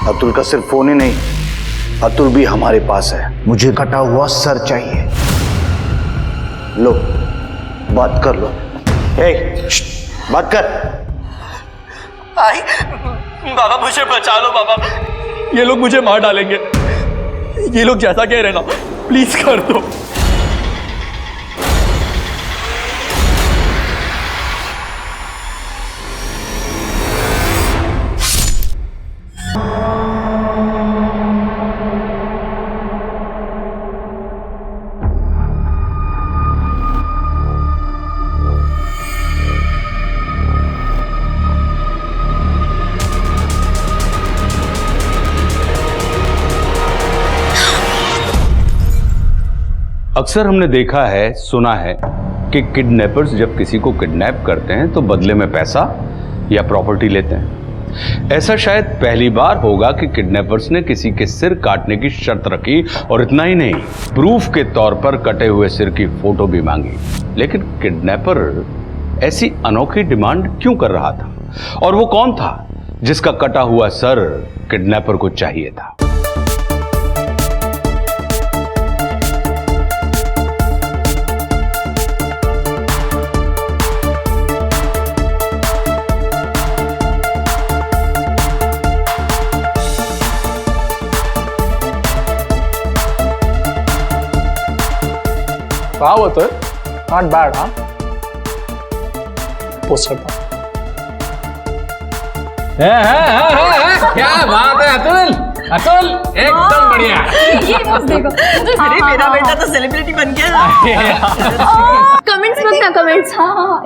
अतुल का सिर्फ फोन ही नहीं, अतुल भी हमारे पास है। मुझे कटा हुआ सर चाहिए। लो, बात कर लो। बात कर। भाई बाबा मुझे बचा लो बाबा, ये लोग मुझे मार डालेंगे। ये लोग जैसा कह रहे ना, प्लीज कर दो। अक्सर हमने देखा है, सुना है कि किडनैपर्स जब किसी को किडनैप करते हैं तो बदले में पैसा या प्रॉपर्टी लेते हैं। ऐसा शायद पहली बार होगा कि किडनैपर्स ने किसी के सिर काटने की शर्त रखी, और इतना ही नहीं, प्रूफ के तौर पर कटे हुए सिर की फोटो भी मांगी। लेकिन किडनैपर ऐसी अनोखी डिमांड क्यों कर रहा था, और वो कौन था जिसका कटा हुआ सर किडनैपर को चाहिए था? वाह तो नॉट बैड। हाँ, पोस्ट करता हूँ। क्या बात है अतुल, अतुल एकदम बढ़िया। ये बस देखो, अरे मेरा बेटा तो सेलिब्रिटी बन गया। कमेंट्स मत ना, कमेंट्स। हाँ,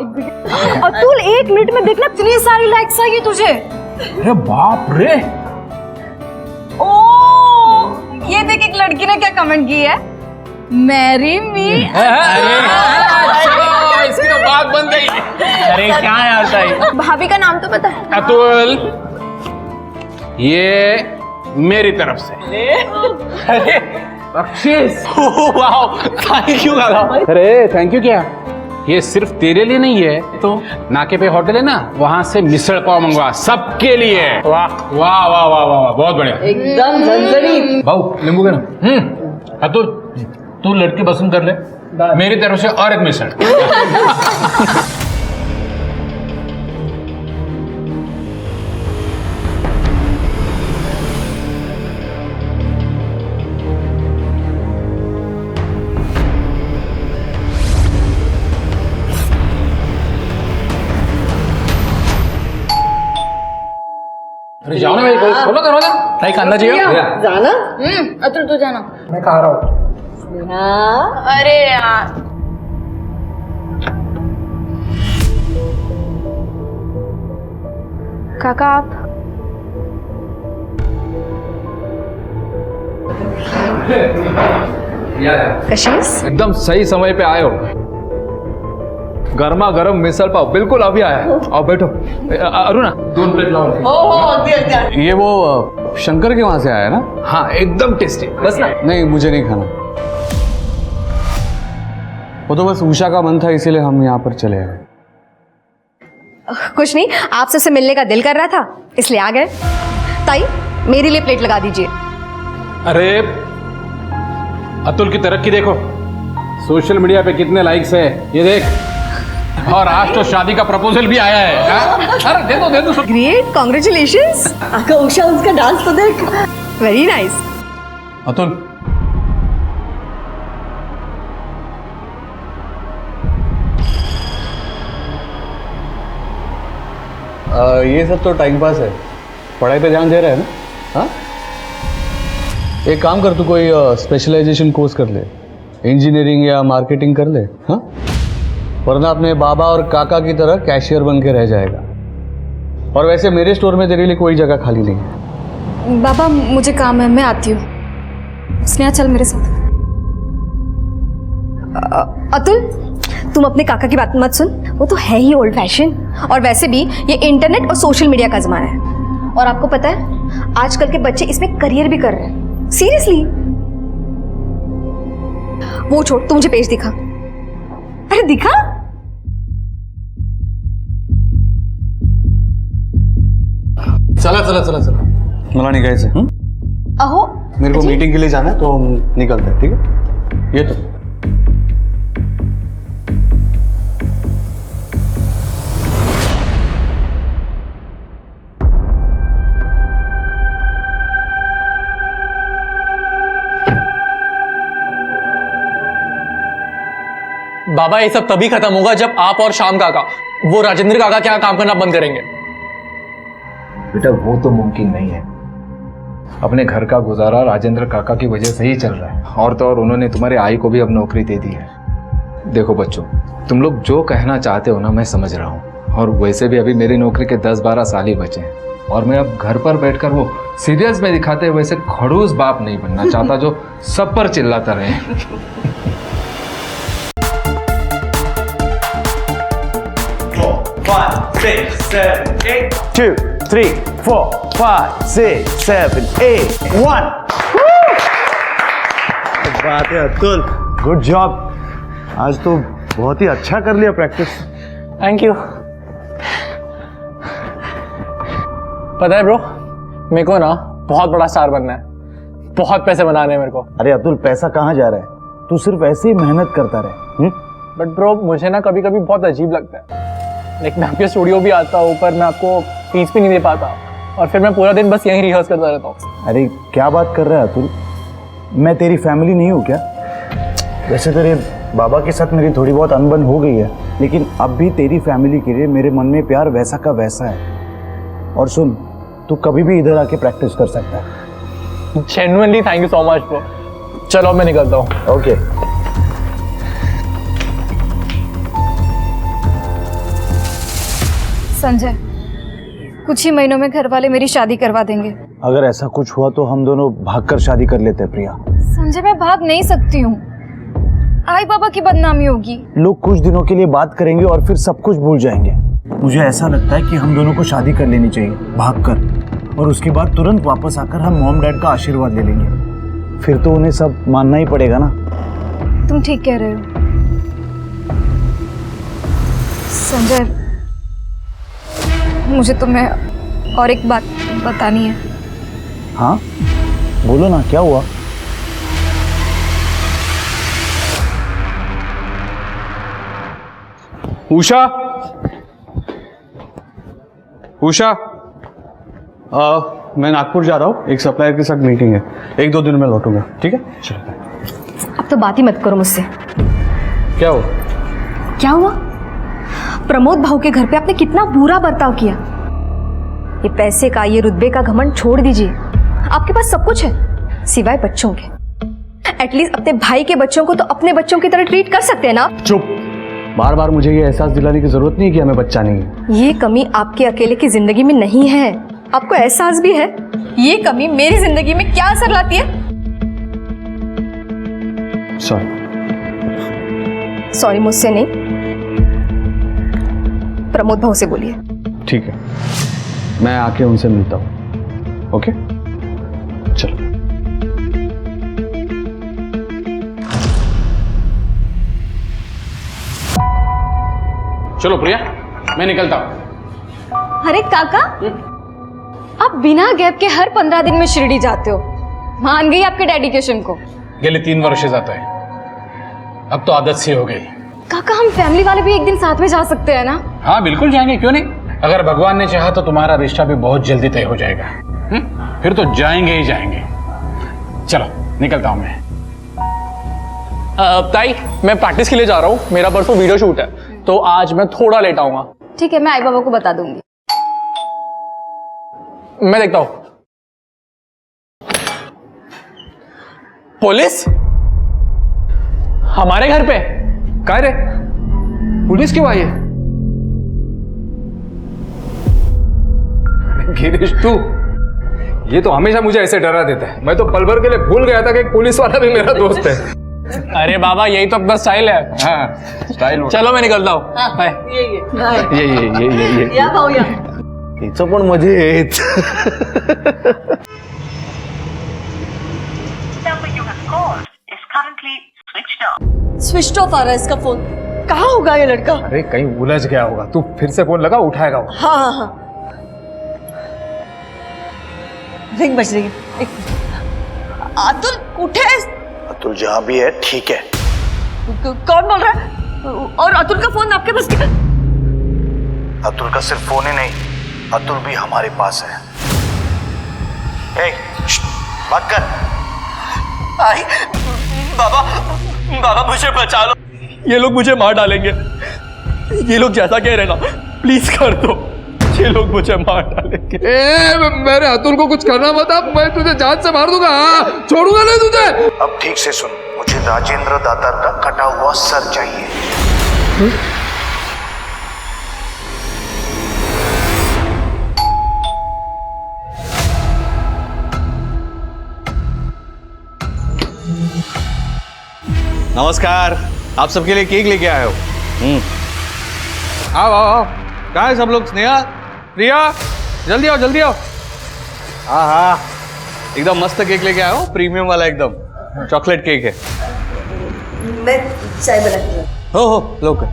अतुल 1 मिनट में देखना इतनी सारी लाइक्स आई है तुझे। अरे बाप रे, ओ ये देख, एक लड़की ने क्या कमेंट की है, मैरी मी। चलो इसकी तो बात बन गई। अरे क्या यार साई, भाभी का नाम तो पता है। अतुल ये मेरी तरफ से। अरे बख्शीश, वाह थैंक यू दादा। अरे थैंक यू क्या, ये सिर्फ तेरे लिए नहीं है, तो नाके पे होटल है ना, वहां से मिसल पाव मंगवा, सबके लिए। वाह वाह वाह वाह वाह, बहुत बढ़िया, एकदम झंझनी। भाऊ नींबू के ना। अतुल तू लड़की पसंद कर ले, मेरी तरफ से और एक मिसल। अरे जाओ ना भाई, खोलो दरवाजा। भाई खाना चाहिए? जाना? अतुल तू जाना। मैं खा रहा हूँ। हाँ। अरे यार, काका आप कशिश एकदम सही समय पे आए हो। गर्मा गर्म मिसल पाव बिल्कुल अभी आया है। आओ बैठो। अरुणा 2 प्लेट लाओ। ये वो शंकर के वहां से आया ना? हाँ एकदम टेस्टी, बस ना। नहीं मुझे नहीं खाना, वो तो बस उषा का मन था इसीलिए हम यहाँ पर चले आए। कुछ नहीं, आप सबसे मिलने का दिल कर रहा था इसलिए आ गए। ताई मेरे लिए प्लेट लगा दीजिए। अरे अतुल की तरक्की देखो, सोशल मीडिया पे कितने लाइक्स है ये देख, और आज तो शादी का प्रपोजल भी आया है। अरे दे दो। Great, congratulations. आका उषा उसका डांस तो देख। Very nice. अतुल ये सब तो टाइम पास है, पढ़ाई पे ध्यान दे रहा है ना? हाँ, एक काम कर, तू कोई स्पेशलाइजेशन कोर्स कर ले, इंजीनियरिंग या मार्केटिंग कर ले। हाँ, वरना अपने बाबा और काका की तरह कैशियर बन के रह जाएगा। और वैसे मेरे स्टोर में तेरे लिए कोई जगह खाली नहीं है। बाबा मुझे काम है, मैं आती हूँ। स्नेहा चल मेरे साथ। अतुल तुम अपने काका की बात मत सुन, वो तो है ही ओल्ड फैशन। और वैसे भी ये इंटरनेट और सोशल मीडिया का जमाना है, और आपको पता है आजकल के बच्चे इसमें करियर भी कर रहे हैं। सीरियसली। वो छोड़, तू मुझे पेज दिखा। अरे दिखा। चला चला चला चला, मला निघायचं है अहो मेरे को मीटिंग के लिए जाना है तो हम निकलते हैं, ठीक है? ये तो बाबा ये सब तभी खत्म होगा जब आप और श्याम काका वो राजेंद्र काका के यहाँ काम करना बंद करेंगे। बेटा वो तो मुमकिन नहीं है। अपने घर का गुजारा राजेंद्र काका की वजह से ही चल रहा है, और तो और उन्होंने तुम्हारे आई को भी अब नौकरी दे दी है। देखो बच्चों, तुम लोग जो कहना चाहते हो ना मैं समझ रहा हूँ, और वैसे भी अभी मेरी नौकरी के 10-12 साल ही बचे हैं, और मैं अब घर पर बैठकर वो सीरियस में दिखाते हुए वैसे खड़ूस बाप नहीं बनना चाहता जो सब पर चिल्लाता रहे। 2, 3, 4, 5, 6, 7, 8, 1. बात है अतुल, गुड जॉब। आज तो बहुत ही अच्छा कर लिया प्रैक्टिस। Thank you. पता है ब्रो, मेरे को ना बहुत बड़ा स्टार बनना है, बहुत पैसे बनाने हैं मेरे को। अरे अतुल, पैसा कहाँ जा रहा है? तू सिर्फ ऐसे ही मेहनत करता रहे। बट ब्रो मुझे ना कभी कभी बहुत अजीब लगता है, लाइक मैं आपके स्टूडियो भी आता हूँ पर मैं आपको फीस भी नहीं दे पाता, और फिर मैं पूरा दिन बस यहीं रिहर्स करता रहता हूँ। अरे क्या बात कर रहा है अतुल, मैं तेरी फैमिली नहीं हूँ क्या? वैसे तेरे बाबा के साथ मेरी थोड़ी बहुत अनबन हो गई है, लेकिन अब भी तेरी फैमिली के लिए मेरे मन में प्यार वैसा का वैसा है। और सुन, तू कभी भी इधर आके प्रैक्टिस कर सकता है। Genuinely thank you so much bro. चलो मैं निकलता हूँ। ओके। संजय, कुछ ही महीनों में घर वाले मेरी शादी करवा देंगे। अगर ऐसा कुछ हुआ तो हम दोनों भागकर शादी कर लेते हैं प्रिया। संजय, मैं भाग नहीं सकती हूँ, आई बाबा की बदनामी होगी। लोग कुछ दिनों के लिए बात करेंगे और फिर सब कुछ भूल जाएंगे। मुझे ऐसा लगता है कि हम दोनों को शादी कर लेनी चाहिए भागकर, और उसके बाद तुरंत वापस आकर हम मॉम डैड का आशीर्वाद ले लेंगे। फिर तो उन्हें सब मानना ही पड़ेगा ना। तुम ठीक कह रहे हो संजय, मुझे तुम्हें और एक बात बतानी है। हाँ बोलो ना, क्या हुआ? उषा, उषा, मैं नागपुर जा रहा हूँ, एक सप्लायर के साथ मीटिंग है, 1-2 दिन में लौटूंगा, ठीक है? चलो। अब तो बात ही मत करो मुझसे। क्या हुआ? क्या हुआ? प्रमोद भाऊ के घर पे आपने कितना बुरा बर्ताव किया। ये पैसे का, ये रुतबे का घमंड छोड़ दीजिए। आपके पास सब कुछ है सिवाय बच्चों के। एटलीस्ट अपने भाई के बच्चों को तो अपने बच्चों की तरह ट्रीट कर सकते हैं ना। चुप, बार बार मुझे ये एहसास दिलाने की जरूरत नहीं कि हमें बच्चा नहीं है। ये कमी आपके अकेले की जिंदगी में नहीं है, आपको एहसास भी है। ये कमी मेरी जिंदगी में क्या असर लाती है? सॉरी मुझसे नहीं, प्रमोद भाऊ से बोलिए। ठीक है, मैं आके उनसे मिलता हूँ। ओके, चलो। चलो प्रिया, मैं निकलता हूँ। अरे काका, आप बिना गैप के हर 15 दिन में शिरडी जाते हो। मान गई आपके डेडिकेशन को। गेले 3 वर्ष जाता है, अब तो आदत सी हो गई। काका, हम फैमिली वाले भी एक दिन साथ में जा सकते हैं ना? हाँ बिल्कुल जाएंगे, क्यों नहीं। अगर भगवान ने चाहा तो तुम्हारा रिश्ता भी बहुत जल्दी तय हो जाएगा। फिर तो जाएंगे ही जाएंगे। चलो निकलता हूं मैं। ताई, मैं प्रैक्टिस के लिए जा रहा हूँ, मेरा परसों वीडियो शूट है, तो आज मैं थोड़ा लेट आऊंगा। ठीक है, मैं आई बाबा को बता दूंगी। मैं देखता हूँ। पुलिस हमारे घर पे? काय रे, पुलिस क्यों आई है? गिरीश तू, ये तो हमेशा मुझे ऐसे डरा देता है। मैं तो पल भर के लिए भूल गया था कि एक पुलिस वाला भी मेरा दोस्त है। अरे बाबा, यही तो अपना स्टाइल है। हाँ, स्टाइल। चलो मैं निकलता हूँ। बाय। या भाऊ या. हिचं पण मजेत. स्विच ऑफ आ रहा है इसका फोन. कहाँ होगा ये लड़का? अरे कहीं उलझ गया होगा, तू फिर से फोन लगा, उठाएगा वो। हाँ हाँ हाँ. रिंग बज रही है। एक मिनिट। अतुल कुठे आहेस? अतुल जहाँ भी है ठीक है। कौन बोल रहा है? और अतुल का फोन आपके पास क्या? अतुल का सिर्फ फोन ही नहीं, अतुल भी हमारे पास है। बात कर। आई बाबा, बाबा मुझे बचा लो, ये लोग मुझे मार डालेंगे। ये लोग जैसा कह रहे ना, प्लीज कर दो, ये लोग मुझे मार डालेंगे। मेरे अतुल को कुछ करना मत, अब मैं तुझे जान से मार दूंगा। छोड़ूंगा नहीं तुझे। अब ठीक से सुन, मुझे राजेंद्र दातार का कटा हुआ सर चाहिए। नमस्कार, आप सबके लिए केक लेके आए हो। आओ आओ आओ, कहाँ है सब लोग? स्नेहा, प्रिया, जल्दी आओ जल्दी आओ। हाँ हाँ, एकदम मस्त केक लेके आया हूँ, प्रीमियम वाला एकदम चॉकलेट केक है। मैं चाय बनाती हूँ। हो लोग।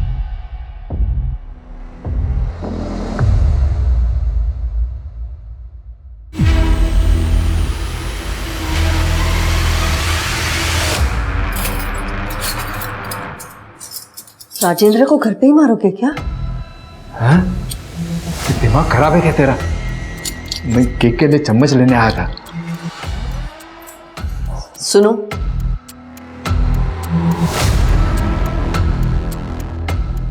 राजेंद्र को घर पे ही मारोगे क्या? हाँ? दिमाग खराब है क्या तेरा? मैं केक के लिए चम्मच लेने आया था। सुनो,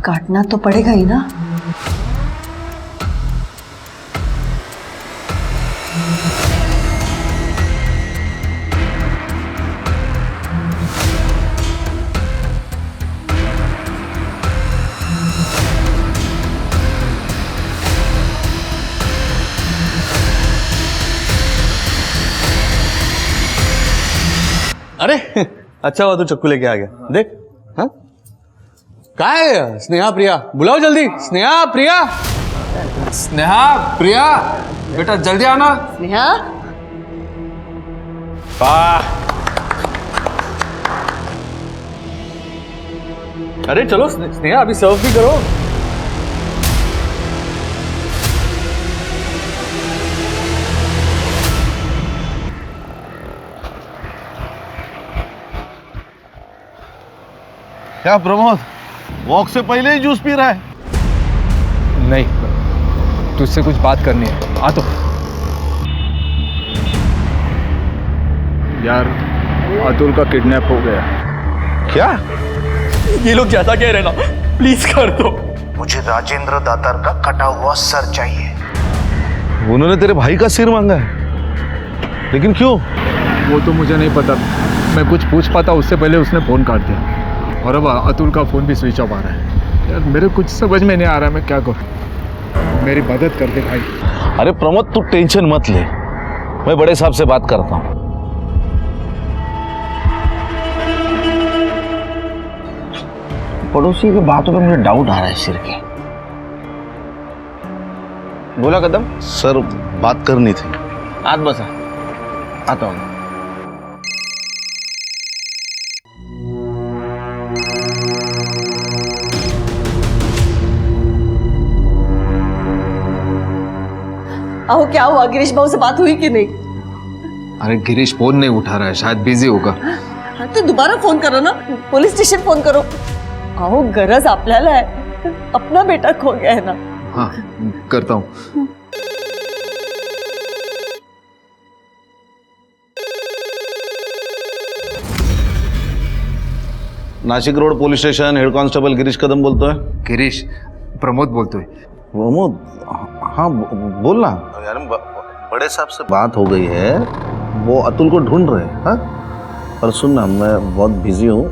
काटना तो पड़ेगा ही ना। अरे अच्छा हुआ तू चक्कू लेके आ गया, देख। हाँ, कहाँ है स्नेहा प्रिया? बुलाओ जल्दी, स्नेहा प्रिया। स्नेहा प्रिया, बेटा जल्दी आना। स्नेहा, वाह, अरे चलो स्नेहा, अभी सर्व भी करो। क्या प्रमोद, वॉक से पहले ही जूस पी रहा है? नहीं, तुझसे कुछ बात करनी है। आ तो। यार, अतुल का किडनैप हो गया। क्या? ये लोग जैसा कह रहे ना, प्लीज कर दो। मुझे राजेंद्र दातार का कटा हुआ सर चाहिए। उन्होंने तेरे भाई का सिर मांगा है, लेकिन क्यों? वो तो मुझे नहीं पता। मैं कुछ पूछ पाता उससे पहले उसने फोन काट दिया, और अब अतुल का फोन भी स्विच ऑफ आ रहा है। यार मेरे कुछ समझ में नहीं आ रहा, मैं क्या करूं? मेरी मदद कर दे भाई। अरे प्रमोद, तू टेंशन मत ले, मैं बड़े साहब से बात करता हूँ। पड़ोसी की बातों पे मुझे डाउट आ रहा है सिर के। बोला कदम। सर, बात करनी थी। आज बसा, आता हूँ। आओ, क्या हुआ? गिरीश भाऊ से बात हुई कि नहीं? अरे गिरीश फोन नहीं उठा रहा है, शायद बिजी होगा। हाँ, तो दोबारा फोन करो ना, पुलिस स्टेशन फोन करो। आओ, गरज आपल्याला है, अपना बेटा खो गया है ना। हाँ, करता हूँ। Nashik road police station, head constable Girish Kadam बोलतो है। गिरीश, प्रमोद बोलतोय। प्रमोद, हाँ बोलना। यार बड़े साहब से बात हो गई है, वो अतुल को ढूंढ रहे हैं। हाँ, पर सुनना, मैं बहुत बिजी हूँ,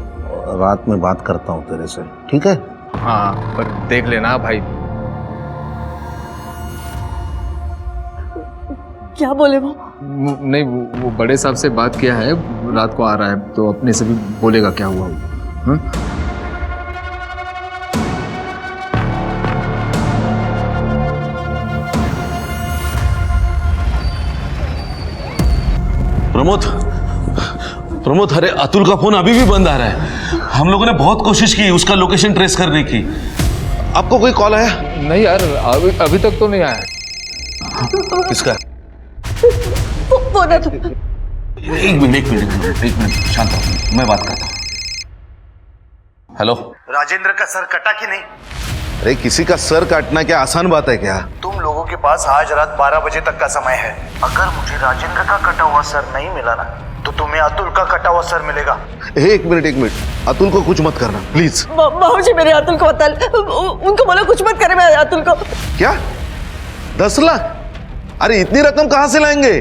रात में बात करता हूँ तेरे से, ठीक है? हाँ, पर देख लेना भाई। क्या बोले वो? नहीं, वो बड़े साहब से बात किया है, रात को आ रहा है तो अपने से भी बोलेगा क्या हुआ। हाँ? प्रमोद, अरे अतुल का फोन अभी भी बंद आ रहा है। हम लोगों ने बहुत कोशिश की उसका लोकेशन ट्रेस करने की। आपको कोई कॉल आया? नहीं यार, अभी तक तो नहीं आया। किसका? फोन है तो एक मिनट शांत हो, मैं बात करता हूँ। हेलो। राजेंद्र का सर कटा कि नहीं? अरे किसी का सर काटना क्या आसान बात है क्या? तुम लोगों के पास आज रात 12 बजे तक का समय है। अगर मुझे राजेंद्र का कटा हुआ सर नहीं मिला ना, तो तुम्हें अतुल का कटा हुआ सर मिलेगा। एक मिनट, अतुल को कुछ मत करना प्लीज। बाबू जी मेरे अतुल को बता, उनको बोलो कुछ मत करे मेरे अतुल को। क्या 10 लाख? अरे इतनी रकम कहाँ से लाएंगे?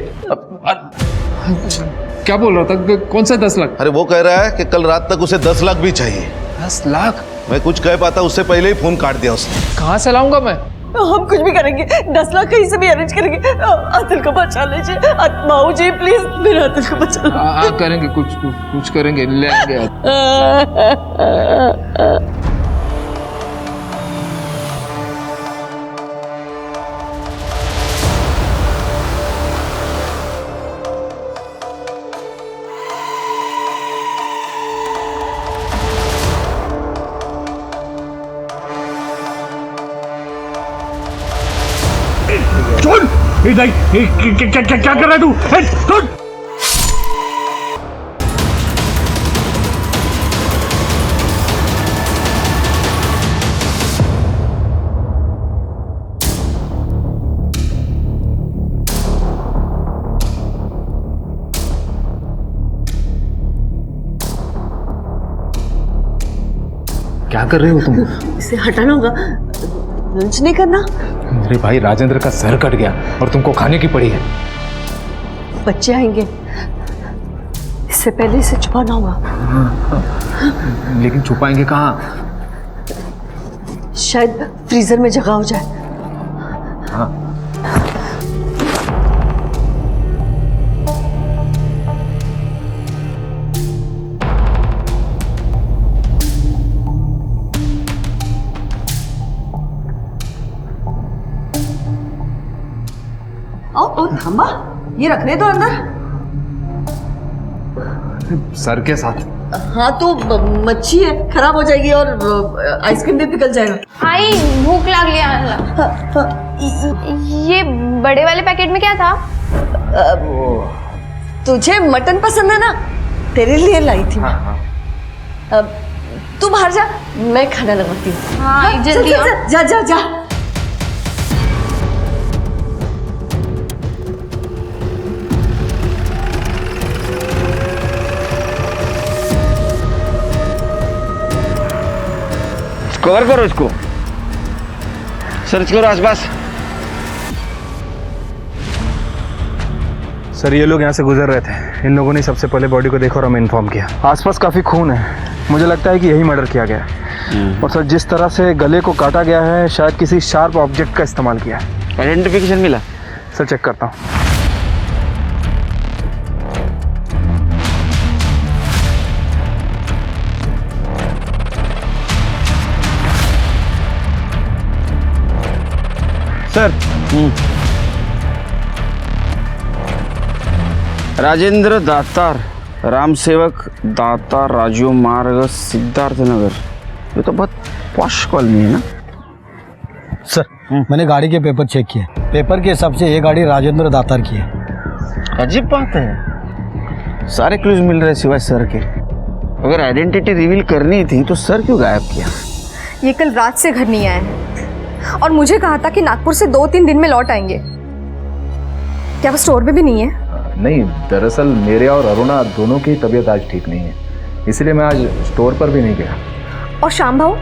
क्या बोल रहा था? कौन सा 10 लाख? अरे वो कह रहा है कि कल रात तक उसे 10 लाख भी चाहिए। 10 लाख? मैं कुछ कह पाता उससे पहले ही फोन काट दिया उसने। कहाँ से लाऊंगा मैं? हम कुछ भी करेंगे, 10 लाख कहीं से भी अरेंज करेंगे। अतुल को बचा लीजिए बाबू जी, प्लीज मेरे अतुल को बचा लीजिए। करेंगे, कुछ करेंगे, ले आएंगे। क्या कर रहा है तू? छोड़! क्या कर रहे हो तुम? इसे हटाना होगा, लंच नहीं करना। मेरे भाई राजेंद्र का सर कट गया और तुमको खाने की पड़ी है। बच्चे आएंगे, इससे पहले इसे छुपाना होगा। लेकिन छुपाएंगे कहाँ? शायद फ्रीजर में जगह हो जाए। हाँ। ओ थामा, ये रखने तो अंदर। सर के साथ। हाँ तो मच्छी है, खराब हो जाएगी और आइसक्रीम भी पिघल जाएगा। आई भूख लग लिया। ये बड़े वाले पैकेट में क्या था? तुझे मटन पसंद है ना, तेरे लिए लाई थी। तू बाहर जा, मैं खाना लगाती हूँ। हाँ जल्दी आओ। जा जा जा। कवर करो इसको, सर्च करो आसपास। सर ये लोग यहाँ से गुजर रहे थे, इन लोगों ने सबसे पहले बॉडी को देखा और हमें इन्फॉर्म किया। आसपास काफ़ी खून है, मुझे लगता है कि यही मर्डर किया गया है। और सर जिस तरह से गले को काटा गया है, शायद किसी शार्प ऑब्जेक्ट का इस्तेमाल किया है। आइडेंटिफिकेशन मिला? सर चेक करता हूँ। सर राजेंद्र दातार, राम सेवक दातार, राजू मार्ग, सिद्धार्थ नगर। ये तो बहुत पॉश कॉलोनी है ना? सर मैंने गाड़ी के पेपर चेक किए, पेपर के हिसाब से ये गाड़ी राजेंद्र दातार की है। अजीब बात है, सारे क्लूज मिल रहे सिवाय सर के। अगर आइडेंटिटी रिवील करनी थी तो सर क्यों गायब किया? ये कल रात से घर नहीं आए हैं और मुझे कहा था कि नागपुर से 2-3 दिन में लौट आएंगे। क्या वो स्टोर में भी नहीं है? नहीं, दरअसल मेरे और अरुणा दोनों की तबीयत आज ठीक नहीं है, इसलिए मैं आज स्टोर पर भी नहीं गया। और श्याम भाऊ?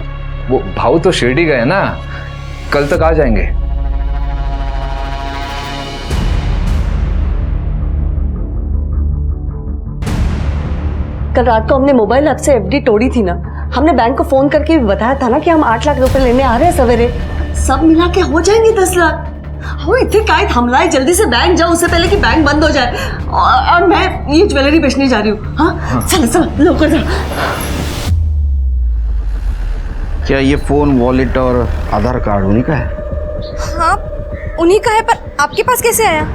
वो भाऊ तो शिरडी गए ना, कल तक आ जाएंगे। कल रात को हमने मोबाइल ऐप से एफडी तोड़ी थी ना, हमने बैंक को फोन करके भी बताया था ना कि हम 8 लाख रुपए लेने आ रहे हैं सवेरे। सब मिला के हो जाएंगे 10 लाख। हो इतने काय थमला है, जल्दी से बैंक जाओ उससे पहले कि बैंक बंद हो जाए। और मैं ये ज्वेलरी बेचने जा रही हूँ। हाँ चलो चलो लोग जा। क्या ये फोन, वॉलेट और आधार कार्ड उन्हीं का है? हाँ उन्हीं का है, पर आपके पास कैसे आया?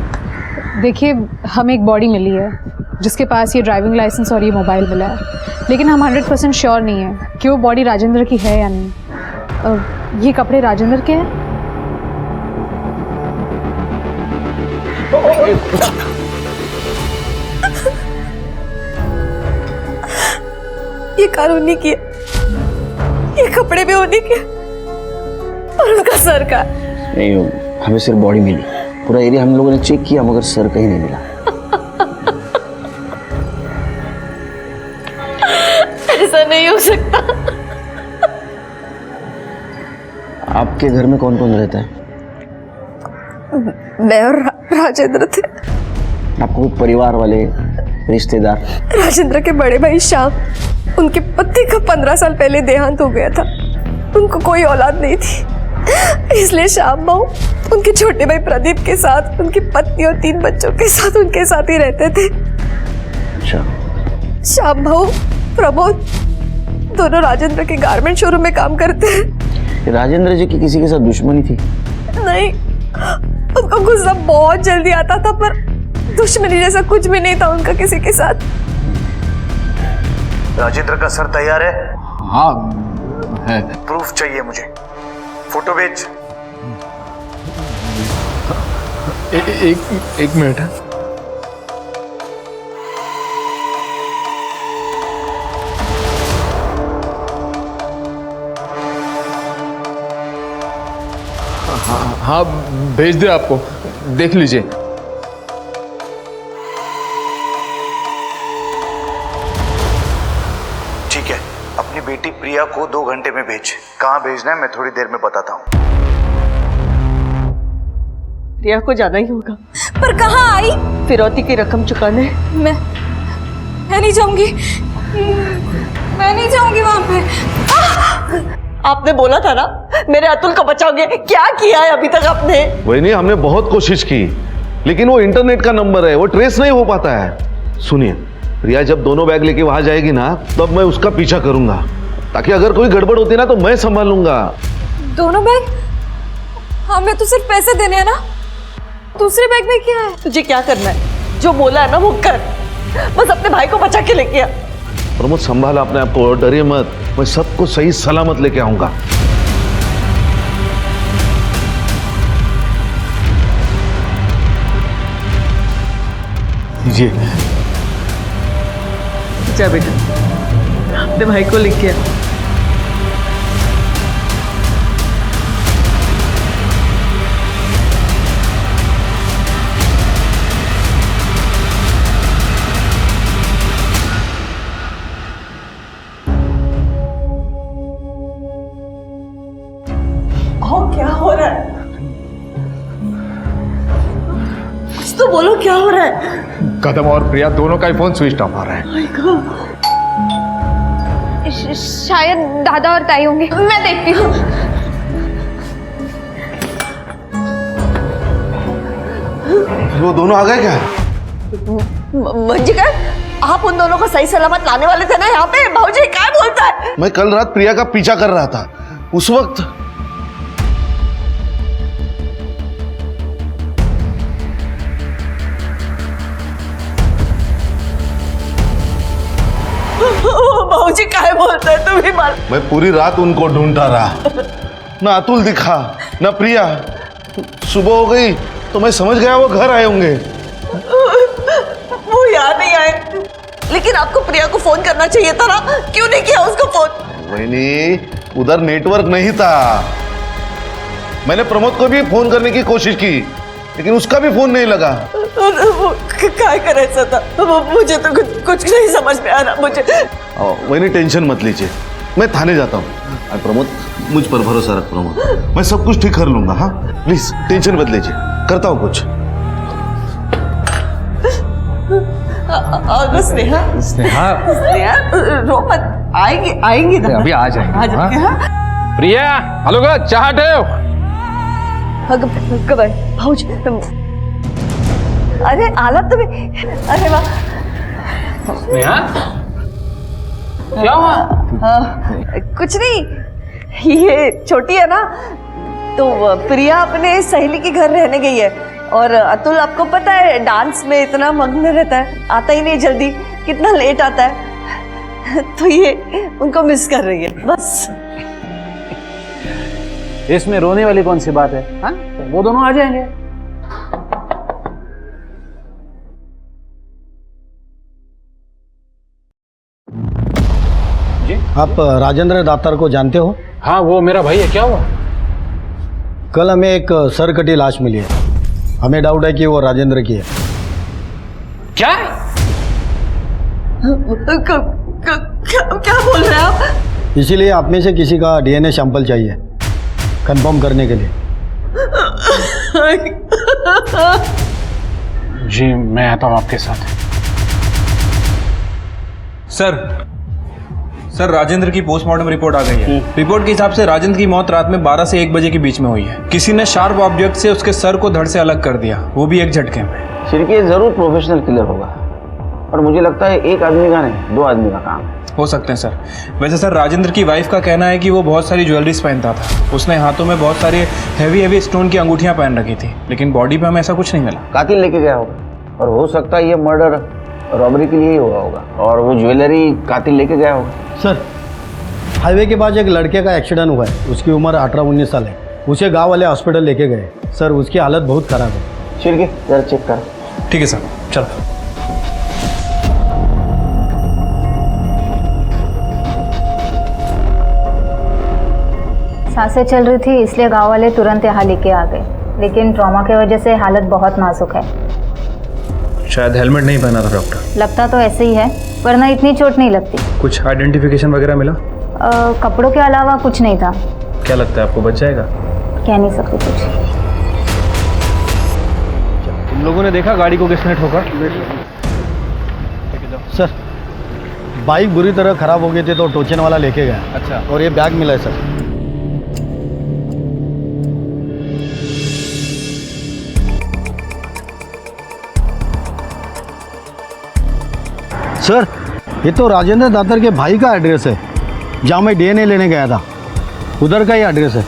देखिए हमें एक बॉडी मिली है जिसके पास ये ड्राइविंग लाइसेंस और ये मोबाइल मिला है, लेकिन हम 100% श्योर नहीं है कि वो बॉडी राजेंद्र की है या नहीं। ये कपड़े राजेंद्र के हैं? ये कार उन्हीं की है, ये कपड़े भी उन्हीं के, और उनका सर का। नहीं, हमें सिर्फ बॉडी मिली, पूरा एरिया हम लोगों ने चेक किया मगर सर कहीं नहीं मिला। ऐसा नहीं हो सकता। आपके घर में कौन कौन रहता है? मैं और राजेंद्र थे। आपको परिवार वाले, रिश्तेदार? राजेंद्र के बड़े भाई श्याम, उनके पति का 15 साल पहले देहांत हो गया था। उनको कोई औलाद नहीं थी, इसलिए श्याम बाबू उनके छोटे भाई प्रदीप के साथ, उनकी पत्नी और 3 बच्चों के साथ उनके साथ ही रहते थे। अच्छा। श्याम बाबू, प्रमोद दोनों राजेंद्र के गारमेंट शोरूम में काम करते हैं। राजेंद्र जी की किसी के साथ दुश्मनी थी? नहीं, उनको गुस्सा बहुत जल्दी आता था, पर दुश्मनी जैसा कुछ भी नहीं था उनका किसी के साथ। राजेंद्र का सर तैयार है? हाँ है। प्रूफ चाहिए मुझे, फोटो भेज। एक मिनट है। हाँ भेज दे, आपको देख लीजिए। ठीक है, अपनी बेटी प्रिया को 2 घंटे में भेज। कहाँ भेजना है मैं थोड़ी देर में बताता हूँ। प्रिया को जाना ही होगा। पर कहाँ आई? फिरौती की रकम चुकाने। मैं नहीं जाऊंगी, मैं नहीं जाऊंगी वहां पे। आपने बोला था ना मेरे अतुल को बचाओगे, क्या किया है अभी तक आपने? वही नहीं, हमने बहुत कोशिश की, लेकिन वो इंटरनेट का नंबर है, वो ट्रेस नहीं हो पाता है। सुनिए, प्रिया जब दोनों बैग लेके वहां जाएगी ना, तब मैं उसका पीछा करूंगा, ताकि अगर कोई गड़बड़ होती ना तो मैं संभालूंगा। दोनों बैग? हमें तो सिर्फ पैसे देने हैं ना, दूसरे बैग में क्या है? तुझे क्या करना है? जो बोला है ना वो कर, बस अपने भाई को बचा के लेके आ। प्रमोद संभाला अपने आप को और डरिए मत, मैं सबको सही सलामत लेके आऊंगा। जी जा बेटा, अपने भाई को लेके आ। क्या हो रहा है? कुछ तो बोलो, क्या हो रहा है? कदम और प्रिया दोनों का ही फोन स्विच ऑफ आ रहा है। शायद दादा और ताई होंगे, मैं देखती हूँ। वो दोनों आ गए क्या? मंजिका, आप उन दोनों को सही सलामत लाने वाले थे ना यहाँ पे? भाऊजी क्या बोलता है? मैं कल रात प्रिया का पीछा कर रहा था, उस वक्त भाऊजी क्या बोलता है? तुम ही मार। मैं पूरी रात उनको ढूंढता रहा, ना अतुल दिखा ना प्रिया। सुबह हो गई तो मैं समझ गया वो घर आए होंगे। वो यहाँ नहीं आए, लेकिन आपको प्रिया को फोन करना चाहिए था ना, क्यों नहीं किया उसको फोन? वही नहीं, उधर नेटवर्क नहीं था। मैंने प्रमोद को भी फोन करने की कोशिश की, लेकिन उसका भी फोन नहीं लगा। क्या करे ऐसा था? मुझे तो कुछ नहीं समझ में आ रहा मुझे। वही नहीं, टेंशन मत लीजिए, मैं थाने जाता हूँ। प्रमोद, मुझ पर भरोसा रख प्रमोद, मैं सब कुछ ठीक कर लूंगा। हाँ प्लीज टेंशन मत लीजिए, करता हूँ कुछ। स्नेहा, स्नेहा, स्नेहा रो मत, आएंगे ना, अभी आ जाएंगे। प्रिया, हेलो का चाह भाऊजी, अरे आला तो भी, अरे वाह। स्नेहा, क्या हुआ? कुछ नहीं, ये छोटी है ना, तो प्रिया अपने सहेली के घर रहने गई है, और अतुल आपको पता है डांस में इतना मग्न रहता है, आता ही नहीं जल्दी, कितना लेट आता है, तो ये उनको मिस कर रही है बस। इसमें रोने वाली कौन सी बात है? हाँ, वो दोनों आ जाएंगे। आप राजेंद्र दातार को जानते हो? हाँ, वो मेरा भाई है। क्या हुआ? कल हमें एक सर कटी लाश मिली है। हमें डाउट है कि वो राजेंद्र की है। क्या? क्या बोल रहे हैं आप? इसीलिए आप में से किसी का डीएनए सैंपल चाहिए कंफर्म करने के लिए। जी मैं आता हूँ आपके साथ। सर राजेंद्र की पोस्टमार्टम रिपोर्ट आ गई है। रिपोर्ट के हिसाब से राजेंद्र की मौत रात में 12 से 1 बजे के बीच में हुई है। किसी ने शार्प ऑब्जेक्ट से उसके सर को धड़ से अलग कर दिया, वो भी एक झटके में। शिरके जरूर प्रोफेशनल किलर होगा और मुझे लगता है एक आदमी का नहीं 2 आदमी का काम है। हो सकते हैं सर। वैसे सर राजेंद्र की वाइफ का कहना है कि वो बहुत सारी ज्वेलरीज पहनता था। उसने हाथों में बहुत सारे हैवी स्टोन की अंगूठियां पहन रखी थी, लेकिन बॉडी पे हमें ऐसा कुछ नहीं मिला। कातिल लेके गया होगा और हो सकता है ये मर्डर रॉबरी के लिए ही हुआ होगा और वो ज्वेलरी कातिल लेके गया होगा। सर हाईवे के पास एक लड़के का एक्सीडेंट हुआ है। उसकी उम्र 18-19 साल है। उसे गांव वाले हॉस्पिटल लेके गए। सर उसकी हालत बहुत खराब है। शिरके जरा चेक कर। ठीक है सर, चलो। सांसें चल रही थी इसलिए गांव वाले तुरंत यहाँ लेके आ गए, लेकिन ट्रॉमा की वजह से हालत बहुत नाजुक है। शायद हेलमेट नहीं पहना था डॉक्टर। लगता तो ऐसे ही है, वरना इतनी चोट नहीं लगती। कुछ आइडेंटिफिकेशन वगैरह मिला? कपड़ों के अलावा कुछ नहीं था। क्या लगता है आपको बच जाएगा? कह नहीं सकती कुछ। तुम लोगों ने देखा गाड़ी को किसने ठोका? सर बाइक बुरी तरह खराब हो गई थी तो टोचन वाला लेके गया। अच्छा। और ये बैग मिला है सर। सर ये तो राजेंद्र दातार के भाई का एड्रेस है, जहाँ मैं डीएनए लेने गया था उधर का ही एड्रेस है।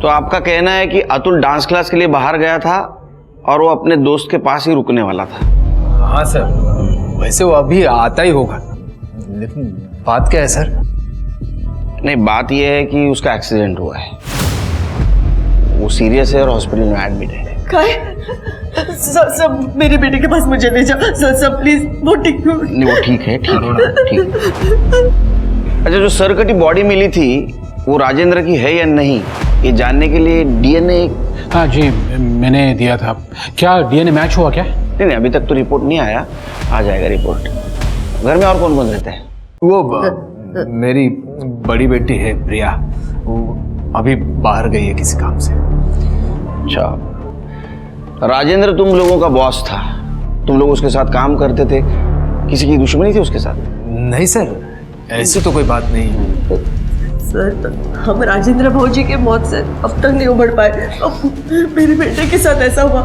तो आपका कहना है कि अतुल डांस क्लास के लिए बाहर गया था और वो अपने दोस्त के पास ही रुकने वाला था? हाँ सर, वैसे वो अभी आता ही होगा, लेकिन बात क्या है सर? नहीं, बात यह है कि उसका एक्सीडेंट हुआ है, वो सीरियस है और हॉस्पिटल में एडमिट है। सर मेरे बेटे के पास मुझे ले जाओ सर प्लीज। वो ठीक नहीं, वो ठीक है, ठीक। अच्छा, जो सरकटी बॉडी मिली थी वो राजेंद्र की है या नहीं ये जानने के लिए डीएनए। हाँ जी मैंने दिया था। क्या डीएनए मैच हुआ क्या? नहीं, अभी तक तो रिपोर्ट नहीं आया, आ जाएगा रिपोर्ट। घर में और कौन कौन रहते हैं? वो मेरी बड़ी बेटी है प्रिया, वो अभी बाहर गई है किसी काम से। अच्छा, राजेंद्र तुम लोगों का बॉस था, तुम लोग उसके साथ काम करते थे, किसी की दुश्मनी थी उसके साथ? नहीं सर, ऐसी तो कोई बात नहीं। सर हम राजेंद्र भौजी के मौत से अब तक नहीं उभर पाए। अब मेरे बेटे के साथ ऐसा हुआ,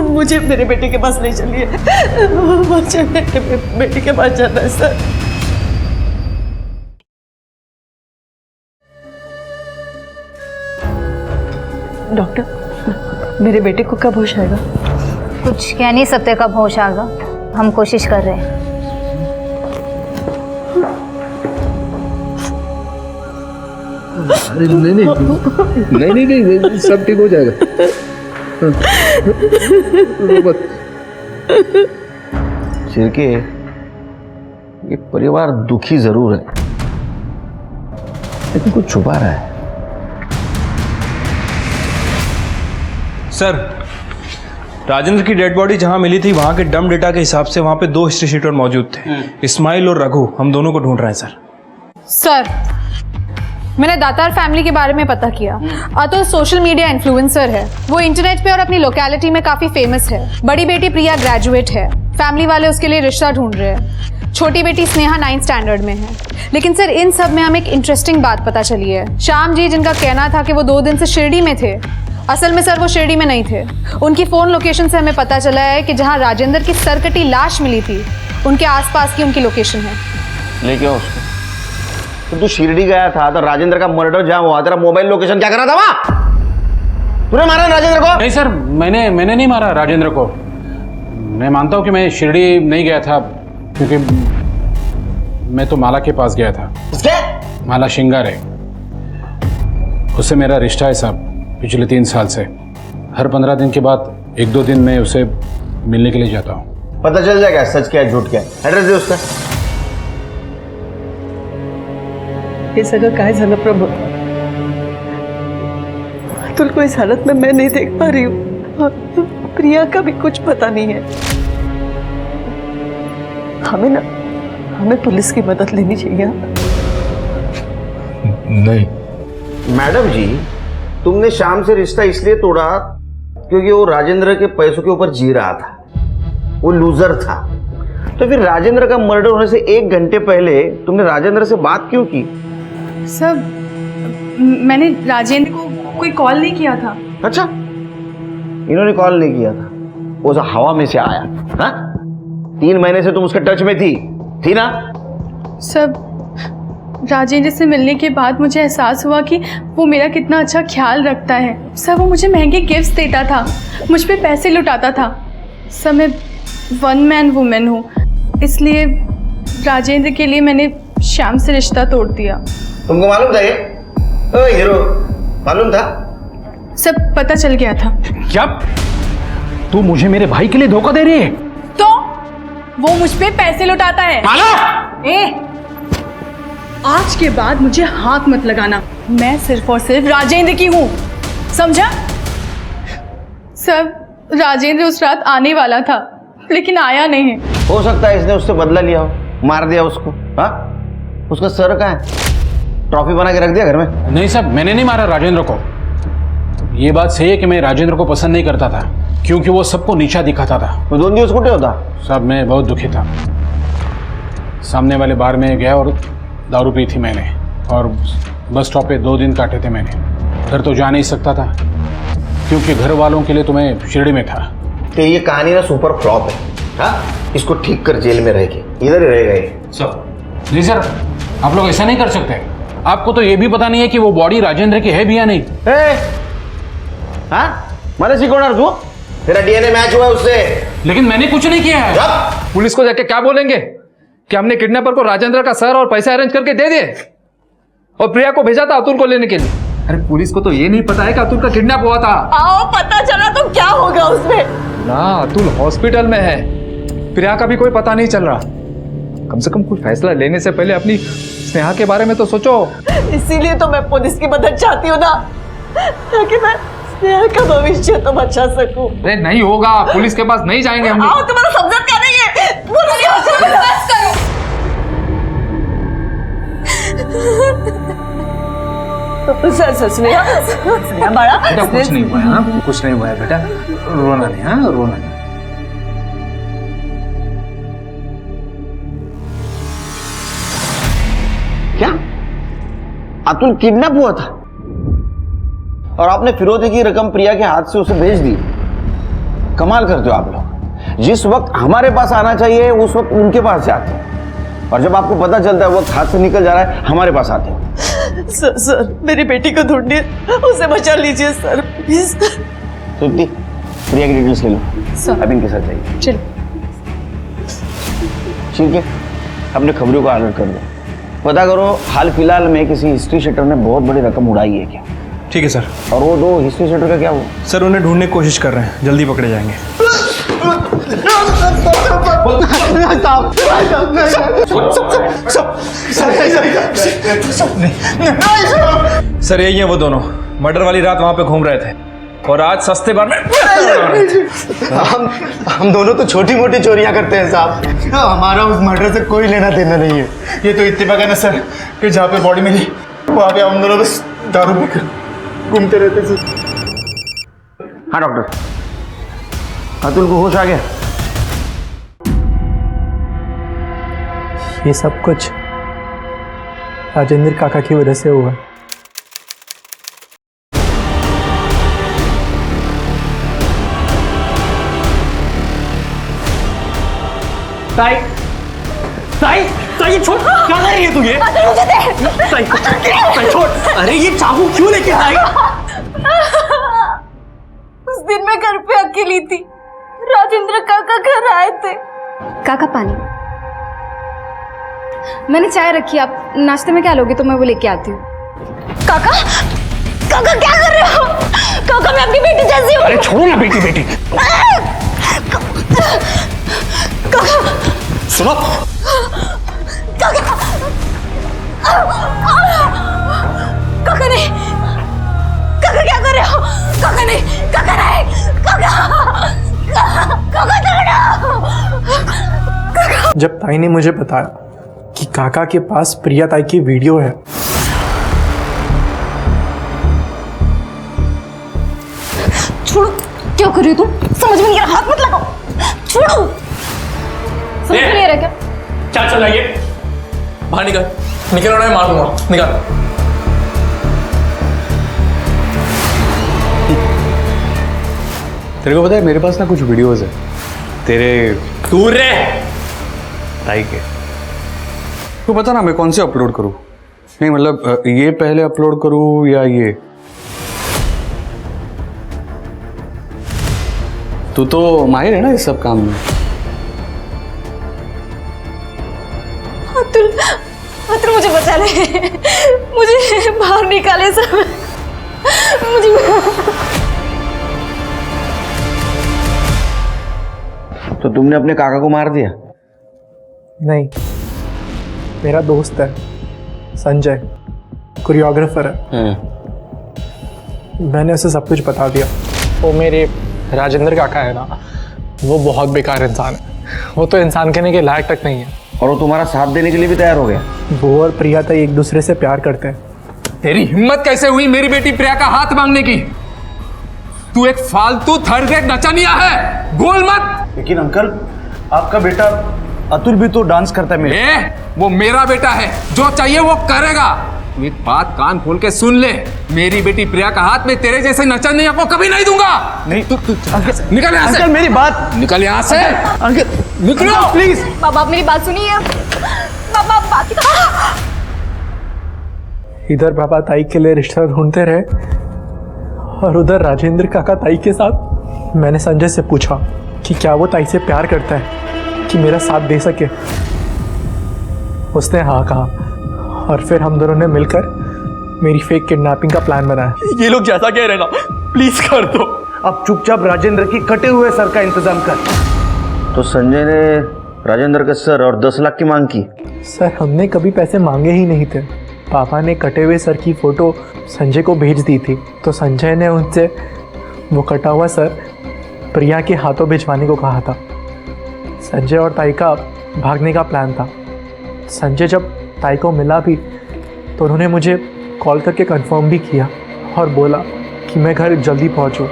मुझे मेरे बेटे के पास ले चलिए। मुझे मेरे बेटे के पास जाना है सर। डॉक्टर मेरे बेटे को कब होश आएगा? कुछ कह नहीं सकते कब होश आएगा, हम कोशिश कर रहे हैं। नहीं, सब ठीक हो जाएगा। शिरके, ये परिवार दुखी जरूर है लेकिन कुछ छुपा रहा है। सर राजेंद्र की डेड बॉडी जहां मिली थी वहां के डम डेटा के हिसाब से वहां पे 2 हिस्ट्री शीटर मौजूद थे, इस्माइल और रघु। हम दोनों को ढूंढ रहे हैं सर। सर मैंने दातार फैमिली के बारे में पता किया। अतुल सोशल मीडिया इन्फ्लुएंसर है, वो इंटरनेट पे और अपनी लोकेलिटी में काफ़ी फेमस है। बड़ी बेटी प्रिया ग्रेजुएट है, फैमिली वाले उसके लिए रिश्ता ढूंढ रहे हैं। छोटी बेटी स्नेहा 9th स्टैंडर्ड में है। लेकिन सर इन सब में हमें एक इंटरेस्टिंग बात पता चली है। श्याम जी जिनका कहना था कि वो 2 दिन से शिरडी में थे, असल में सर वो शिरडी में नहीं थे। उनकी फ़ोन लोकेशन से हमें पता चला है कि जहाँ राजेंद्र की सरकटी लाश मिली थी उनके आसपास की उनकी लोकेशन है। लेके आओ उसको। तो तू शिरडी गया था तो राजेंद्र का मर्डर जहां हुआ, तेरा मोबाइल लोकेशन क्या कर रहा था वहां? तूने मारा राजेंद्र को? नहीं सर, मैंने नहीं मारा राजेंद्र को। मैं मानता हूँ कि मैं शिरडी नहीं गया था क्योंकि मैं तो माला के पास गया था। माला शिंगार है, उससे मेरा रिश्ता है साहब पिछले 3 साल से। हर 15 दिन के बाद 1-2 दिन में उसे मिलने के लिए जाता हूँ। पता चल जाएगा सच क्या है झूठ क्या है। एड्रेस दे उसका। हे सगळं काय झालं प्रभू? अतुल को इस हालत में मैं नहीं देख पा रही हूँ और प्रिया का भी कुछ पता नहीं है। हमें पुलिस की मदद लेनी चाहिए। नहीं मैडम जी, तुमने शाम से रिश्ता इसलिए तोड़ा क्योंकि वो राजेंद्र के पैसों के ऊपर जी रहा था, वो लूजर था। तो फिर राजेंद्र का मर्डर होने से 1 घंटे पहले तुमने राजेंद्र से बात क्यों की? सर मैंने राजेंद्र को कोई कॉल नहीं किया था। अच्छा, इन्होंने कॉल नहीं किया था, वो जो हवा में से आया। हाँ, 3 महीने से तुम उसके टच में थी ना? सर राजेंद्र से मिलने के बाद मुझे एहसास हुआ कि वो मेरा कितना अच्छा ख्याल रखता है। सर वो मुझे महंगे गिफ्ट्स देता था, मुझ पे पैसे लुटाता था। सर मैं 1 मैन वुमेन हूँ, इसलिए राजेंद्र के लिए मैंने श्याम से रिश्ता तोड़ दिया। तुमको मालूम था ये? ओ हीरो, मालूम था? सब पता चल गया था। क्या तू मुझे मेरे भाई के लिए धोखा दे रही है? तो वो मुझ पे पैसे लुटाता है। आज के बाद मुझे हाथ मत लगाना, मैं सिर्फ और सिर्फ राजेंद्र की हूँ, समझा? सब राजेंद्र उस रात आने वाला था लेकिन आया नहीं। हो सकता है इसने उससे बदला लिया हो, मार दिया उसको। हाँ, उसका सर कहाँ है? ट्रॉफी बना के रख दिया घर में? नहीं साहब, मैंने नहीं मारा राजेंद्र को। ये बात सही है कि मैं राजेंद्र को पसंद नहीं करता था क्योंकि वो सबको नीचा दिखाता था। तो 2 दिवस कुटे होता? साहब मैं बहुत दुखी था। सामने वाले बार में गया और दारू पी थी मैंने, और बस स्टॉप पे 2 दिन काटे थे मैंने। घर तो जा नहीं सकता था क्योंकि घर वालों के लिए तो मैं शिरडी में था। तो ये कहानी ना सुपर फ्लॉप है। हाँ, इसको ठीक कर जेल में रहेगी, इधर ही रहेगा ये। सर नहीं सर, आप लोग ऐसा नहीं कर सकते। आपको तो ये भी पता नहीं है कि वो बॉडी राजेंद्र की है भी या नहीं। मैंने सिकोनर तू, तेरा डीएनए मैच हुआ है उससे। लेकिन मैंने कुछ नहीं किया है। पुलिस को जाके क्या बोलेंगे कि हमने किडनैपर को राजेंद्र का सर और पैसे अरेंज करके दे दिए और प्रिया को भेजा था अतुल को लेने के लिए। अरे पुलिस को तो ये नहीं पता है कि अतुल का किडनैप हुआ था। आओ पता चला तो क्या होगा उसमें? ना, अतुल हॉस्पिटल में है, प्रिया का भी कोई पता नहीं चल रहा। कम से कम कोई फैसला लेने से पहले अपनी स्नेहा के बारे में तो सोचो। इसीलिए तो मैं पुलिस की मदद चाहती हूँ ना, ताकि मैं स्नेहा का भविष्य तो बचा सकूं। अरे नहीं होगा, पुलिस के पास नहीं जाएंगे हम। आओ, तुम्हारा समझत क्या नहीं है? बस करो। सर स्नेहा बाड़ा, बेटा कुछ नहीं हुआ है। हाँ, कुछ नहीं हुआ है बेटा, रोना नहीं। हाँ, रोना नहीं। क्या अतुल किडनैप हुआ था और आपने फिरौती की रकम प्रिया के हाथ से उसे भेज दी? कमाल करते हो आप लोग। जिस वक्त हमारे पास आना चाहिए उस वक्त उनके पास जाते हैं, और जब आपको पता चलता है वो हाथ से निकल जा रहा है, हमारे पास आते हो। सर मेरी बेटी को ढूंढिए, उसे बचा लीजिए सर प्लीज। सुनती, प्रिया की डिटेल्स ले लो, अब इनके साथ जाइए। चलो ठीक है, अपने खबरों को अलर्ट कर दो, पता करो हाल फिलहाल में किसी हिस्ट्री शीटर ने बहुत बड़ी रकम उड़ाई है क्या। ठीक है सर। और वो 2 हिस्ट्री शीटर का क्या हुआ? सर उन्हें ढूंढने की कोशिश कर रहे हैं, जल्दी पकड़े जाएंगे। सर यही है वो दोनों, मर्डर वाली रात वहां पे घूम रहे थे और आज सस्ते बार में हम दोनों तो छोटी मोटी चोरियां करते हैं साहब, हमारा उस मर्डर से कोई लेना देना नहीं है। ये तो इत्तेफाक है ना सर कि जहाँ पे बॉडी मिली वहाँ पे हम दोनों बस दारू पीकर घूमते रहते थे। हाँ डॉक्टर, अतुल को होश आ गया? ये सब कुछ राजेंद्र काका की वजह से हुआ। साई साई साई छोड़, क्या कर रही है तू? ये साई साई छोड़। अरे ये चाकू क्यों लेके आई? उस दिन मैं घर पे अकेली थी, राजेंद्र काका घर आए थे। काका पानी, मैंने चाय रखी, आप नाश्ते में क्या लोगे तो मैं वो लेके आती हूँ। काका काका क्या कर रहे हो? काका मैं आपकी बेटी जैसी हूँ। अरे छोड़ो ना बेटी बेटी। काका सुनो काका जब ताई ने मुझे बताया कि काका के पास प्रिया ताई की वीडियो है, छोड़ो, क्या कर रही हो तुम? समझ में नहीं आ रहा, हाथ मत लगाओ, छोड़ो। समझ में नहीं आ रहा क्या? चल चल आइए, बाहर निकल, निकल रहा है, मार दूंगा, निकल। तेरे को पता है मेरे पास ना कुछ वीडियोस है तेरे दूर रे ताई के। तू पता ना मैं कौन से अपलोड करूँ? नहीं मतलब ये पहले अपलोड करूँ या ये? तू तो माहिर है ना इस सब काम में। अतुल, अतुल मुझे बचा ले, मुझे बाहर निकाले सब, मुझे। तो तुमने अपने काका को मार दिया? नहीं, मेरा दोस्त है संजय, कोरियोग्राफर है। मैंने उसे सब कुछ बता दिया। वो मेरे राजेंद्र काका है ना, वो बहुत बेकार इंसान है। वो तो इंसान कहने के लायक तक नहीं है। और वो तुम्हारा साथ देने के लिए भी तैयार हो गया? वो और प्रिया ताई एक दूसरे से प्यार करते हैं। तेरी हिम्मत कैसे हुई मेरी बेटी प्रिया का हाथ मांगने की? तू एक फालतू थर्ड रेट नचनिया है, बोल मत। लेकिन अंकल, आपका बेटा अतुल भी तो डांस करता है। मेरे वो मेरा बेटा है, जो चाहिए वो करेगा। एक बात कान खोल के सुन ले, मेरी बेटी प्रिया का हाथ में तेरे जैसे नचनिया को कभी नहीं दूंगा। नहीं तू निकल यहाँ से। अंकल मेरी बात, निकल यहाँ से। अंकल निकलो प्लीज। बाबा आप मेरी बात सुनिए, बाबा बाकी तो। इधर बाबा ताई के लिए रिश्ता ढूंढते रहे और उधर राजेंद्र काका ताई के साथ। मैंने संजय से पूछा कि क्या वो ताई से प्यार करता है कि मेरा साथ दे सके। उसने हाँ कहा और फिर हम दोनों ने मिलकर मेरी फेक किडनैपिंग का प्लान बनाया। ये लोग जैसा कह रहे हैं ना, प्लीज कर दो। अब चुपचाप राजेंद्र की कटे हुए सर का इंतजाम कर। तो संजय ने राजेंद्र का सर और 10 लाख की मांग की? सर हमने कभी पैसे मांगे ही नहीं थे। पापा ने कटे हुए सर की फोटो संजय को भेज दी थी, तो संजय ने उनसे वो कटा हुआ सर प्रिया के हाथों भिजवाने को कहा था। संजय और ताई का भागने का प्लान था। संजय जब ताई को मिला भी तो उन्होंने मुझे कॉल करके कंफर्म भी किया और बोला कि मैं घर जल्दी पहुंचूं।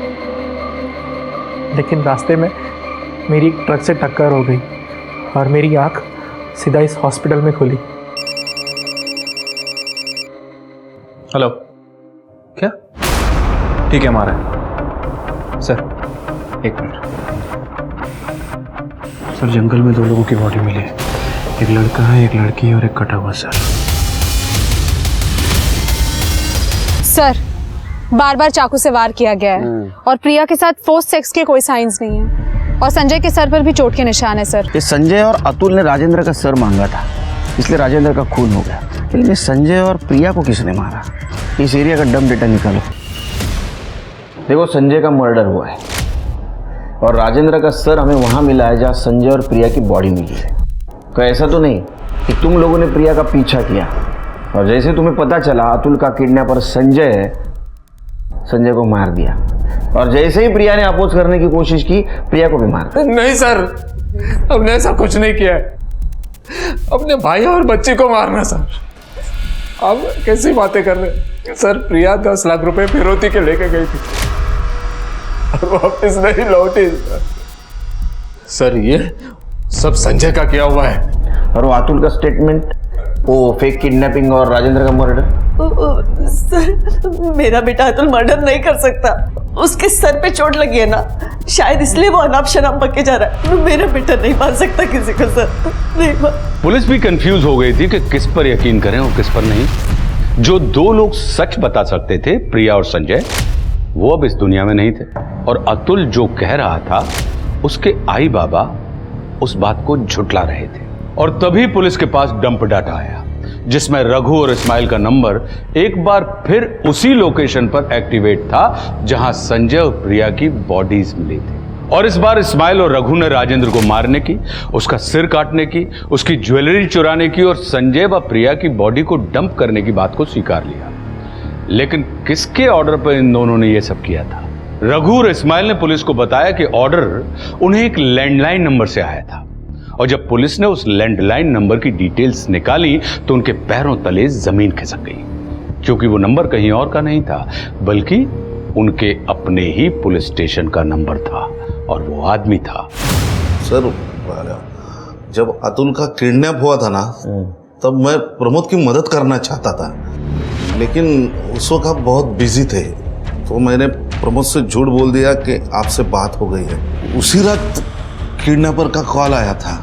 लेकिन रास्ते में मेरी ट्रक से टक्कर हो गई और मेरी आंख सीधा इस हॉस्पिटल में खुली। हेलो, क्या? ठीक है, हमारा सर। एक मिनट सर, जंगल में 2 लोगों की बॉडी मिली है। एक लड़का है, एक लड़की और एक कटा हुआ सर। सर बार बार चाकू से वार किया गया है और प्रिया के साथ फोर्स सेक्स के कोई साइंस नहीं है और संजय के सर पर भी चोट के निशान है सर। ये संजय और अतुल ने राजेंद्र का सर मांगा था, इसलिए राजेंद्र का खून हो गया। लेकिन संजय और प्रिया को किसने मारा? इस एरिया का डम डेटा निकालो। देखो, संजय का मर्डर हुआ है और राजेंद्र का सर हमें वहां मिला है जहां संजय और प्रिया की बॉडी मिली है। तो ऐसा तो नहीं कि तुम लोगों ने प्रिया का पीछा किया और जैसे तुम्हें पता चला अतुल का किडनैपर संजय है, संजय को मार दिया और जैसे ही प्रिया ने अपोज करने की कोशिश की, प्रिया को भी मार दिया। नहीं सर, हमने ऐसा कुछ नहीं किया है। अपने भाई और बच्चे को मारना सर। आप कैसी बातें कर रहे हैं सर? प्रिया 10 लाख रुपए फिरौती के लेके गई थी और वापस नहीं लौटी सर। ये सब संजय का किया हुआ है। और वो अतुल का स्टेटमेंट, वो फेक किडनैपिंग और राजेंद्र का मर्डर। सर मेरा बेटा अतुल मर्डर नहीं कर सकता। उसके सर पे चोट लगी है ना, शायद इसलिए वो अनाप शनाप बक के जा रहा है। मेरा बेटा नहीं मार सकता किसी को सर, नहीं मार। पुलिस भी कंफ्यूज हो गई थी कि किस पर यकीन करें और किस पर नहीं। जो 2 लोग सच बता सकते थे, प्रिया और संजय, वो अब इस दुनिया में नहीं थे और अतुल जो कह रहा था उसके आई बाबा उस बात को झुटला रहे थे। और तभी पुलिस के पास डंप डाटा आया जिसमें रघु और इस्माइल का नंबर एक बार फिर उसी लोकेशन पर एक्टिवेट था जहां संजय और प्रिया की बॉडीज मिली थी। और इस बार इस्माइल और रघु ने राजेंद्र को मारने की, उसका सिर काटने की, उसकी ज्वेलरी चुराने की और संजय व प्रिया की बॉडी को डंप करने की बात को स्वीकार लिया। लेकिन किसके ऑर्डर पर इन दोनों ने यह सब किया था? रघु और इस्माइल ने पुलिस को बताया कि ऑर्डर उन्हें एक लैंडलाइन नंबर से आया था और जब पुलिस ने उस लैंडलाइन नंबर की डिटेल्स निकाली तो उनके पैरों तले जमीन खिसक गई, क्योंकि वो नंबर कहीं और का नहीं था बल्कि उनके अपने ही पुलिस स्टेशन का नंबर था, और वो आदमी था। सर, जब अतुल का किडनैप हुआ था ना, तब मैं प्रमोद की मदद करना चाहता था, लेकिन उस वक्त आप बहुत बिजी थे, तो मैंने प्रमोद से झूठ बोल दिया कि आपसे बात हो गई है। उसी रात किडनैपर का कॉल आया था,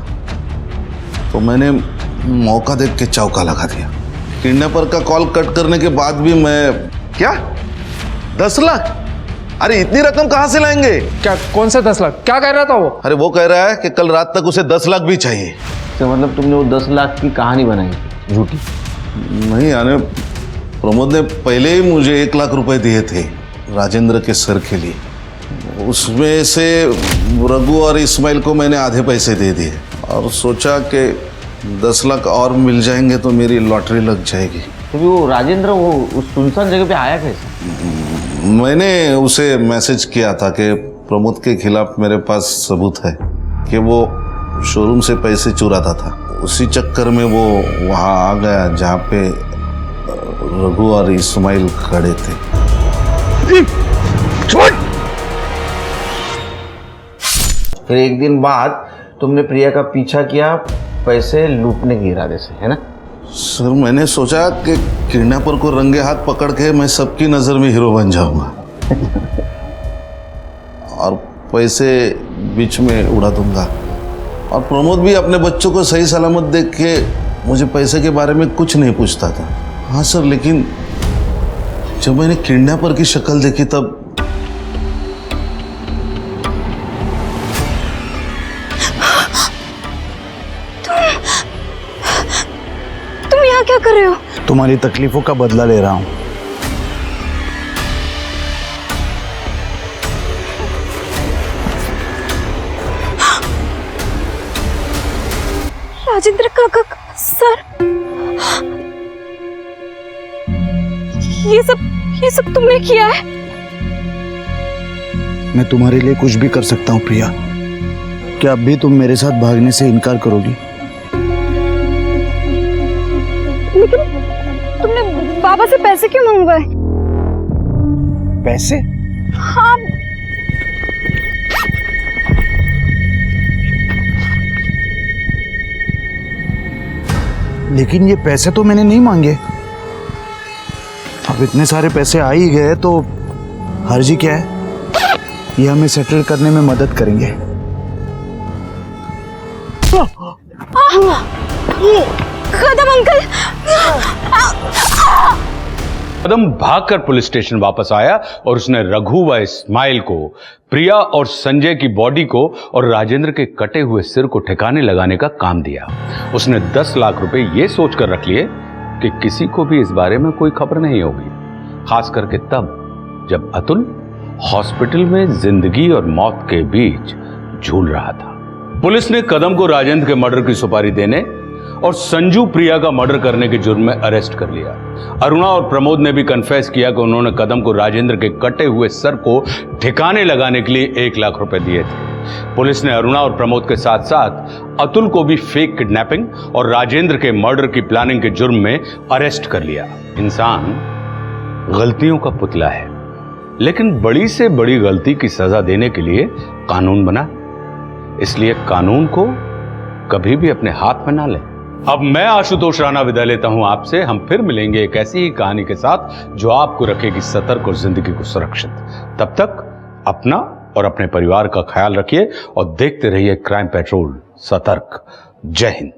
तो मैंने मौका देख के चौका लगा दिया। किडनैपर का कॉल कट करने के बाद भी मैं क्या 10 लाख? अरे इतनी रकम कहाँ से लाएंगे? क्या? कौन सा 10 लाख? क्या कह रहा था वो? अरे वो कह रहा है कि कल रात तक उसे 10 लाख भी चाहिए। तो मतलब तुमने वो 10 लाख की कहानी बनाई झूठी? नहीं, यानी प्रमोद ने पहले ही मुझे 1 लाख रुपए दिए थे राजेंद्र के सर के लिए। उसमें से रघु और इस्माइल को मैंने आधे पैसे दे दिए और सोचा कि 10 लाख और मिल जाएंगे तो मेरी लॉटरी लग जाएगी। तो वो राजेंद्र वो उस सुनसान जगह पे आया कैसे? मैंने उसे मैसेज किया था कि प्रमोद के खिलाफ मेरे पास सबूत है कि वो शोरूम से पैसे चुराता था। उसी चक्कर में वो वहाँ आ गया जहाँ पे रघु और इस्माइल खड़े थे। फिर एक दिन बाद तुमने प्रिया का पीछा किया पैसे लूटने के इरादे से, है ना? सर, मैंने सोचा कि किडनैपर को रंगे हाथ पकड़ के मैं सबकी नज़र में हीरो बन जाऊंगा और पैसे बीच में उड़ा दूंगा, और प्रमोद भी अपने बच्चों को सही सलामत देख के मुझे पैसे के बारे में कुछ नहीं पूछता था। हाँ सर, लेकिन जब मैंने किडनैपर की शक्ल देखी तब तुम यहाँ क्या कर रहे हो? तुम्हारी तकलीफों का बदला ले रहा हूं। राजेंद्र काका सर, ये सब तुमने किया है? मैं तुम्हारे लिए कुछ भी कर सकता हूँ प्रिया। क्या अब भी तुम मेरे साथ भागने से इनकार करोगी? लेकिन तुमने बाबा से पैसे क्यों मंगवाए? पैसे? हाँ। लेकिन ये पैसे तो मैंने नहीं मांगे। अब इतने सारे पैसे आ ही गए तो हर्जी क्या है? ये हमें सेटल करने में मदद करेंगे। कदम अंकल! कदम भागकर पुलिस स्टेशन वापस आया और उसने रघु व इस्माइल को, प्रिया और संजय की बॉडी को और राजेंद्र के कटे हुए सिर को ठिकाने लगाने का काम दिया। उसने 10 लाख रुपए ये सोचकर रख लिए कि किसी को भी इस बारे में कोई खबर नहीं होगी, खास करके तब जब अतुल हॉस्पिटल में जिंदगी और मौत के बीच झूल रहा था। पुलिस ने कदम को राजेंद्र के मर्डर की सुपारी देने और संजू प्रिया का मर्डर करने के जुर्म में अरेस्ट कर लिया। अरुणा और प्रमोद ने भी कन्फेस किया कि उन्होंने कदम को राजेंद्र के कटे हुए सर को ठिकाने लगाने के लिए 1 लाख रुपए दिए थे। पुलिस ने अरुणा और प्रमोद के साथ साथ अतुल को भी फेक किडनैपिंग और राजेंद्र के मर्डर की प्लानिंग के जुर्म में अरेस्ट कर लिया। इंसान गलतियों का पुतला है, लेकिन बड़ी से बड़ी गलती की सजा देने के लिए कानून बना, इसलिए कानून को कभी भी अपने हाथ में ना लें। अब मैं आशुतोष राणा विदा लेता हूं आपसे। हम फिर मिलेंगे एक ऐसी ही कहानी के साथ जो आपको रखेगी सतर्क और जिंदगी को सुरक्षित। तब तक अपना और अपने परिवार का ख्याल रखिए और देखते रहिए क्राइम पेट्रोल सतर्क। जय हिंद।